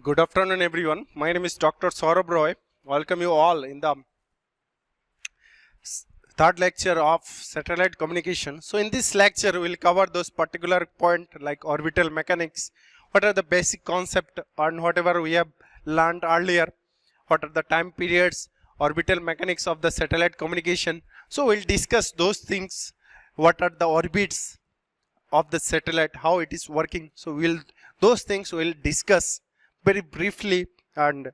Good afternoon, everyone. My name is Dr. Saurabh Roy. Welcome you all in the third lecture of satellite communication. So in this lecture, we will cover those particular point like orbital mechanics. What are the basic concept and whatever we have learned earlier. What are the time periods, orbital mechanics of the satellite communication. So we'll discuss those things. What are the orbits of the satellite, how it is working. So those things we'll discuss very briefly and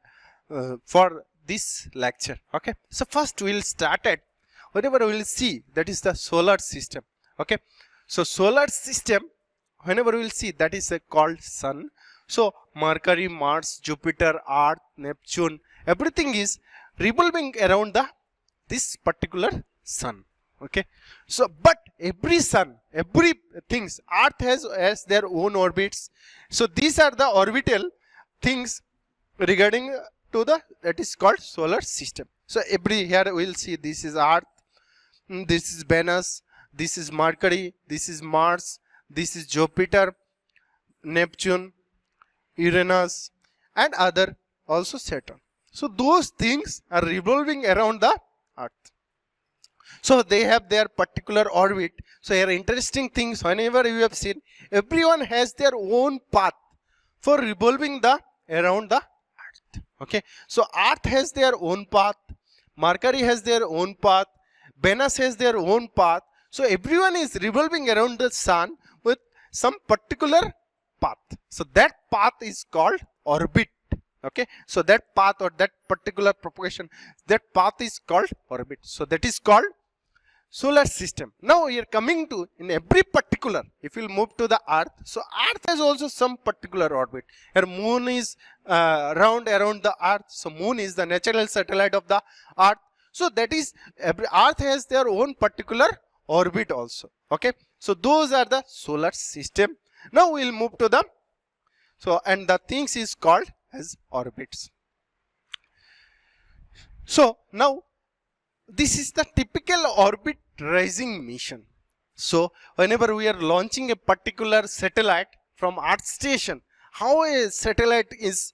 for this lecture. Okay, so first we'll start at whenever we will see that is the solar system. Okay, so solar system, whenever we will see that is called sun. So Mercury, Mars, Jupiter, Earth, Neptune, everything is revolving around this particular sun. Okay, so but every things, Earth has their own orbits. So these are the orbital things regarding to that is called solar system. So here we will see this is Earth, this is Venus, this is Mercury, this is Mars, this is Jupiter, Neptune, Uranus, and other also Saturn. So those things are revolving around the Earth. So they have their particular orbit. So here interesting things, whenever you have seen, everyone has their own path for revolving around the Earth. Okay, so Earth has their own path, Mercury has their own path, Venus has their own path. So everyone is revolving around the sun with some particular path. So that path is called orbit. Okay, so that path or that particular propagation, that path is called orbit. So that is called solar system. Now we are coming to in every particular, if you move to the Earth, so Earth has also some particular orbit. Here moon is around the Earth. So moon is the natural satellite of the Earth. So that is every Earth has their own particular orbit also. Okay, so those are the solar system. Now we will move to the and the things is called as orbits. So now this is the typical orbit raising mission. So whenever we are launching a particular satellite from Earth station, how a satellite is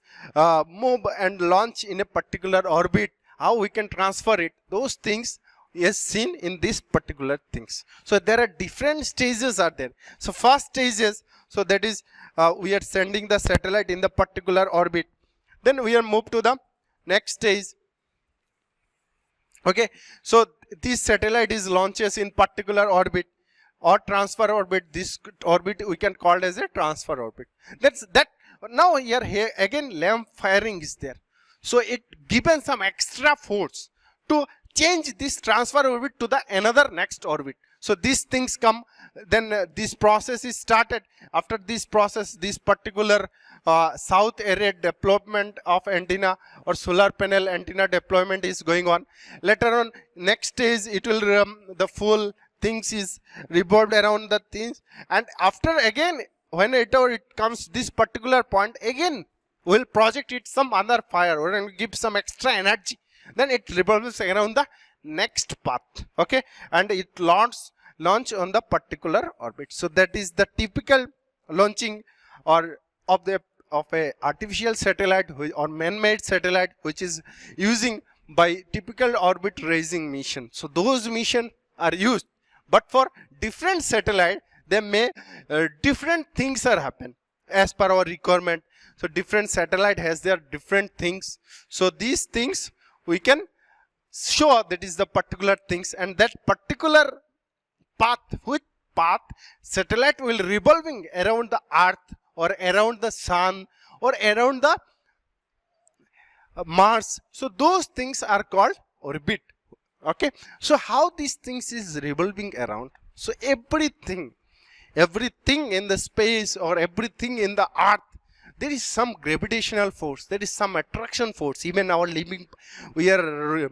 move and launch in a particular orbit, how we can transfer it, those things is seen in these particular things. So there are different stages are there. So first stages, so that is we are sending the satellite in the particular orbit. Then we are moved to the next stage. Okay, so this satellite is launches in particular orbit or transfer orbit. This orbit we can call as a transfer orbit. That's that. Now here again lamp firing is there. So it given some extra force to change this transfer orbit to the another next orbit. So these things come, then this process is started. After this process, this particular south area deployment of antenna or solar panel antenna deployment is going on. Later on, next stage it will the full things is revolved around the things, and after again whenever it comes this particular point, again will project it some other fire or give some extra energy. Then it revolves around the next path. Okay, and it launch on the particular orbit. So that is the typical launching or of a artificial satellite or man-made satellite which is using by typical orbit raising mission. So those mission are used, but for different satellite they may different things are happen as per our requirement. So different satellite has their different things. So these things we can show that is the particular things, and that particular path, which path satellite will revolving around the Earth or around the sun or around the Mars. So those things are called orbit. Okay, so how these things is revolving around? So everything in the space or everything in the Earth, there is some gravitational force, there is some attraction force. Even our living, we are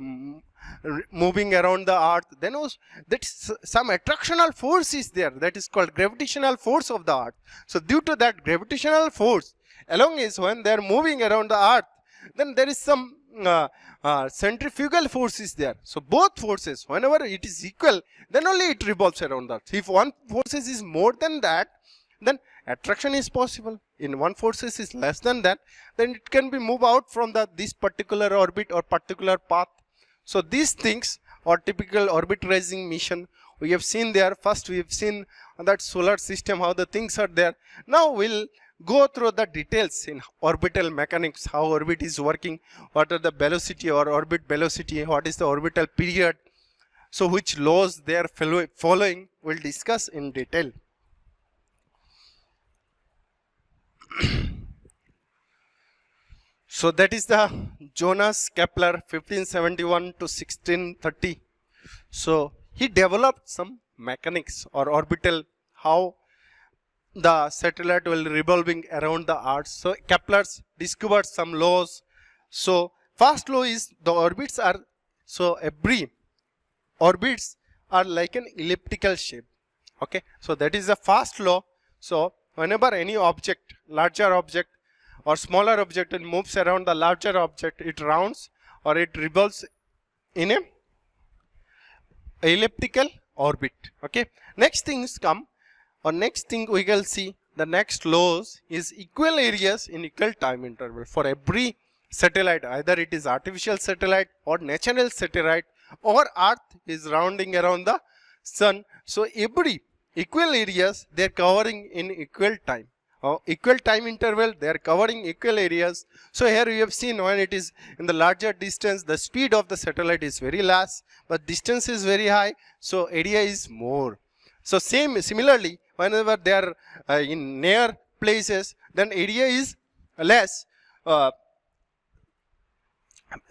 moving around the Earth, then that some attractional force is there, that is called gravitational force of the Earth. So due to that gravitational force, along is when they are moving around the Earth, then there is some centrifugal force is there. So both forces, whenever it is equal, then only it revolves around the Earth. If one forces is more than that, then attraction is possible. in one forces is less than that, then it can be moved out from this particular orbit or particular path. So these things are typical orbit-raising mission. We have seen there. First we have seen that solar system, how the things are there. Now we'll go through the details in orbital mechanics, how orbit is working, what are the velocity or orbit velocity, what is the orbital period. So which laws they are following, we'll discuss in detail. So that is the Johannes Kepler 1571 to 1630. So he developed some mechanics or orbital, how the satellite will revolving around the earth. So Kepler's discovered some laws. So first law is the orbits are, so every orbits are like an elliptical shape. Okay, so that is the first law. So whenever any object, larger object or smaller object, it moves around the larger object, it rounds or it revolves in a elliptical orbit. Okay, next things come, or next thing we will see, the next laws is equal areas in equal time interval for every satellite, either it is artificial satellite or natural satellite, or earth is rounding around the sun. So every equal areas they are covering in equal time, or equal time interval they are covering equal areas. So here we have seen when it is in the larger distance, the speed of the satellite is very less, but distance is very high, so area is more. So similarly, whenever they are in near places, then area is less,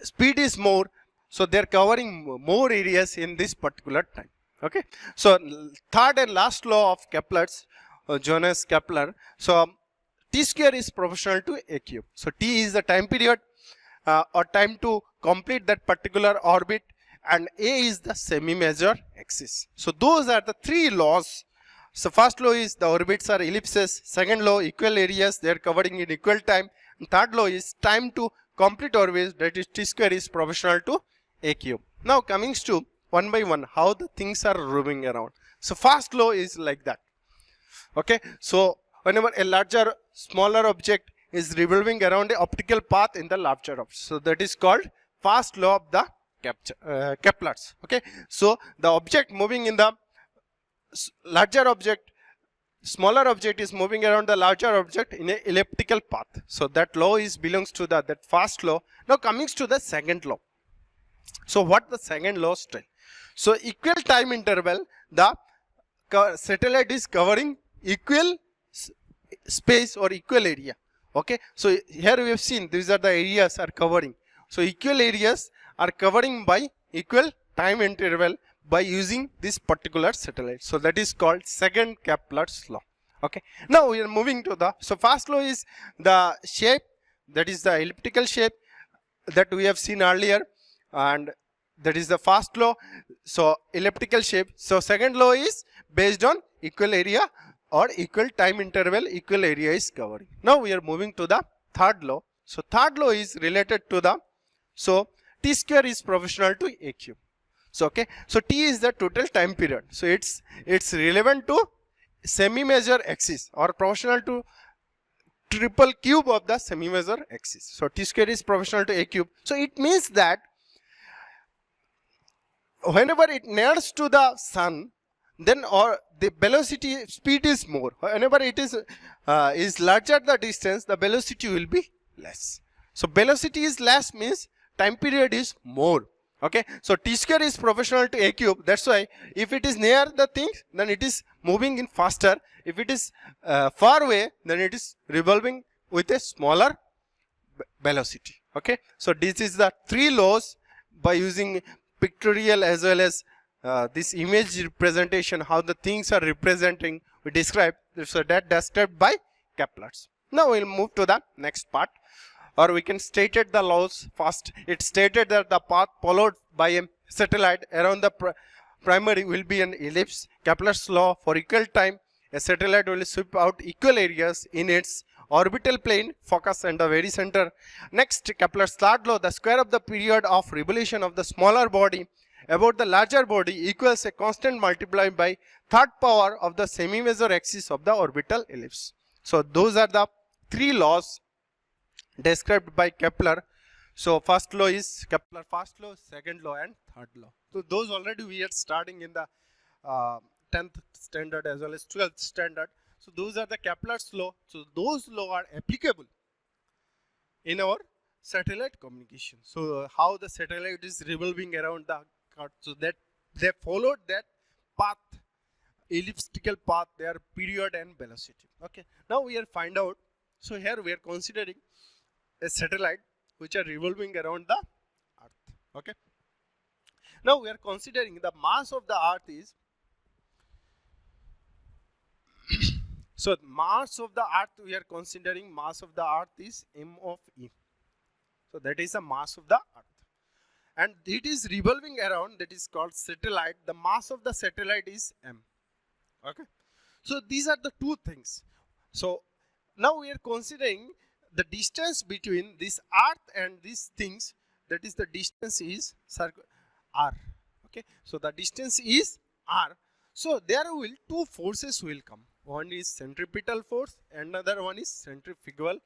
speed is more, so they are covering more areas in this particular time. Okay, so third and last law of Kepler's, Johannes Kepler. So T square is proportional to A cube. So T is the time period or time to complete that particular orbit, and A is the semi-major axis. So those are the three laws. So first law is the orbits are ellipses. Second law, equal areas they are covering in equal time. And third law is time to complete orbit, that is T square is proportional to A cube. Now coming to one by one how the things are moving around. So first law is like that. Okay, so whenever a smaller object is revolving around a optical path in the larger object, so that is called first law of the Kepler's. Okay, so the object moving in the larger object, smaller object is moving around the larger object in a elliptical path. So that law is belongs to that first law. Now coming to the second law. So what the second law tell? So equal time interval, the satellite is covering equal space or equal area. Okay, so here we have seen these are the areas are covering. So equal areas are covering by equal time interval by using this particular satellite. So that is called second Kepler's law. Okay, now we are moving to the, so first law is the shape, that is the elliptical shape that we have seen earlier, and that is the first law. So elliptical shape. So second law is based on equal area or equal time interval, equal area is covering. Now we are moving to the third law. So third law is related to the, so T square is proportional to A cube. So okay, so T is the total time period. So it's relevant to semi-major axis or proportional to triple cube of the semi-major axis. So T square is proportional to A cube. So it means that whenever it nears to the sun, then or the velocity speed is more. Whenever it is larger the distance, the velocity will be less. So velocity is less means time period is more. Okay, so T square is proportional to A cube. That's why if it is near the thing, then it is moving in faster. If it is far away, then it is revolving with a smaller velocity. Okay, so this is the three laws by using pictorial as well as this image representation, how the things are representing, we describe. So that described by Kepler's. Now we'll move to the next part, or we can state the laws first. It stated that the path followed by a satellite around the primary will be an ellipse. Kepler's law, for equal time, a satellite will sweep out equal areas in its orbital plane, focus and the very center. Next, Kepler's third law, the square of the period of revolution of the smaller body about the larger body equals a constant multiplied by third power of the semi-major axis of the orbital ellipse. So those are the three laws described by Kepler. So first law is Kepler first law, second law, and third law. So those already we are starting in the 10th standard as well as 12th standard. So those are the Kepler's law. So those law are applicable in our satellite communication. So how the satellite is revolving around the earth, so that they followed that path, elliptical path, their period and velocity. Okay, now we are find out. So here we are considering a satellite which are revolving around the earth. Okay, now we are considering the mass of the earth is so mass of the earth, we are considering mass of the earth is m of e. So that is the mass of the earth, and it is revolving around, that is called satellite. The mass of the satellite is m. Okay, so these are the two things. So now we are considering the distance between this earth and these things, that is the distance is r. Okay, so the distance is r. So there will two forces will come. One is centripetal force, another one is centrifugal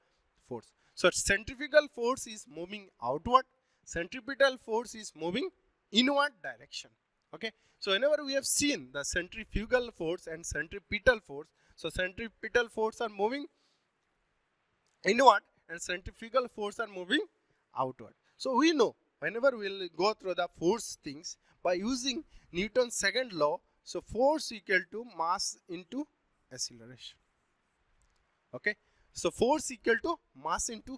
force. So centrifugal force is moving outward, centripetal force is moving inward direction. Okay, so whenever we have seen the centrifugal force and centripetal force, so centripetal force are moving inward and centrifugal force are moving outward. So we know whenever we will go through the force things by using Newton's second law, so force equal to mass into acceleration. Okay, so force equal to mass into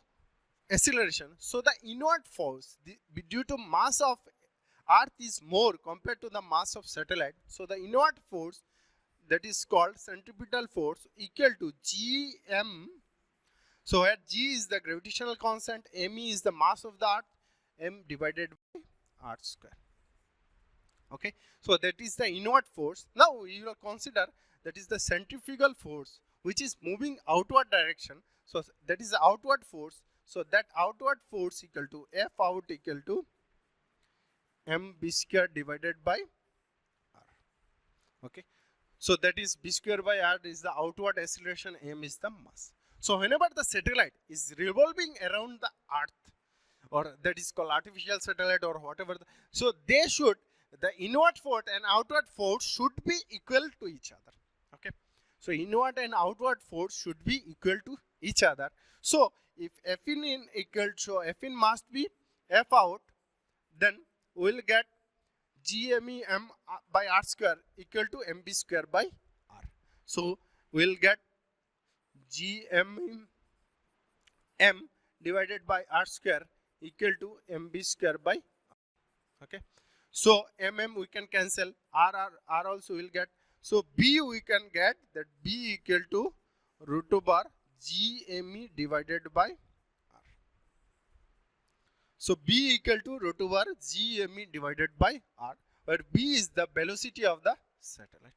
acceleration. So the inward force due to mass of earth is more compared to the mass of satellite, so the inward force, that is called centripetal force, equal to gm. So where g is the gravitational constant, me is the mass of the earth, m divided by r square. Okay, so that is the inward force. Now you will consider that is the centrifugal force which is moving outward direction. So that is the outward force. So that outward force equal to F out equal to m b square divided by r. Okay, so that is b square by r is the outward acceleration, m is the mass. So whenever the satellite is revolving around the earth, or that is called artificial satellite or whatever, so they should, the inward force and outward force should be equal to each other. Okay, so inward and outward force should be equal to each other. So if F in equal, so F in must be F out, then we will get GME m by r square equal to mb square by r. So we will get GME m divided by r square equal to mb square by r. Okay, so mm we can cancel, r also will get. So b we can get that b equal to root over GME divided by r. So b equal to root over GME divided by r, where b is the velocity of the satellite.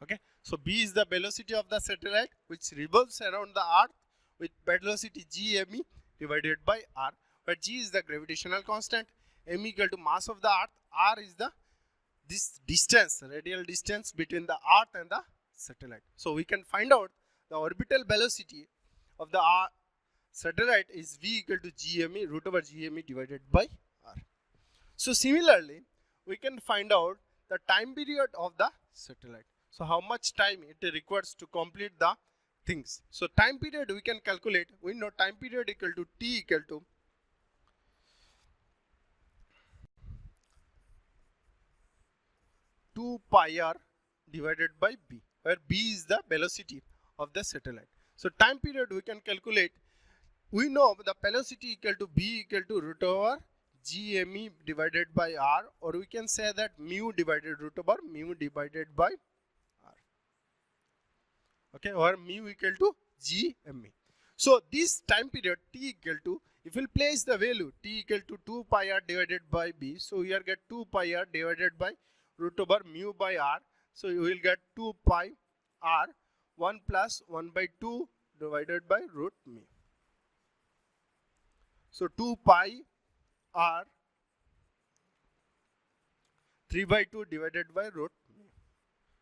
Okay, so b is the velocity of the satellite which revolves around the earth with velocity GME divided by r, where g is the gravitational constant, m equal to mass of the earth, r is the this distance, radial distance between the earth and the satellite. So we can find out the orbital velocity of the satellite is v equal to GME root over GME divided by r. So similarly, we can find out the time period of the satellite. So how much time it requires to complete the things. So time period we can calculate. We know time period equal to t equal to two pi r divided by b, where b is the velocity of the satellite. So time period we can calculate. We know the velocity equal to b equal to root over GME divided by r, or we can say that mu divided root over mu divided by r. Okay, or mu equal to GME. So this time period t equal to, if we place the value t equal to 2 pi r divided by b, so here get 2 pi r divided by root over mu by r. So you will get 2 pi r 1 plus 1 by 2 divided by root mu. So 2 pi r 3 by 2 divided by root mu.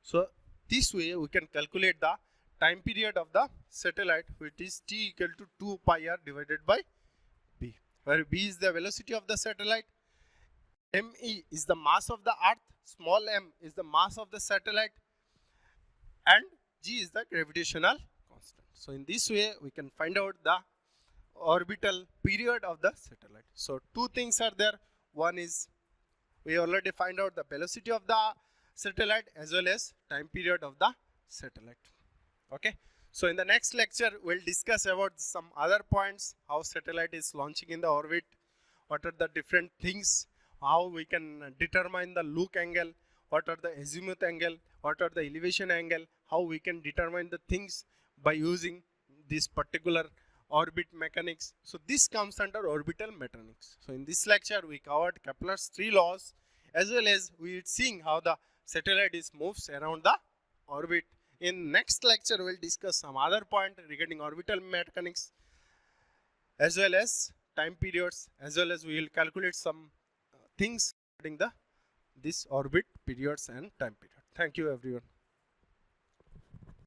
So this way we can calculate the time period of the satellite, which is t equal to 2 pi r divided by b, where b is the velocity of the satellite, me is the mass of the earth, small m is the mass of the satellite, and g is the gravitational constant. So in this way we can find out the orbital period of the satellite. So two things are there. One is we already find out the velocity of the satellite as well as time period of the satellite. Okay, so in the next lecture we'll discuss about some other points, how satellite is launching in the orbit, what are the different things, how we can determine the look angle, what are the azimuth angle, what are the elevation angle, how we can determine the things by using this particular orbit mechanics. So this comes under orbital mechanics. So in this lecture we covered Kepler's 3 laws, as well as we seeing how the satellite is moves around the orbit. In next lecture we'll discuss some other point regarding orbital mechanics, as well as time periods, as well as we will calculate some things regarding the this orbit periods and time period. Thank you everyone.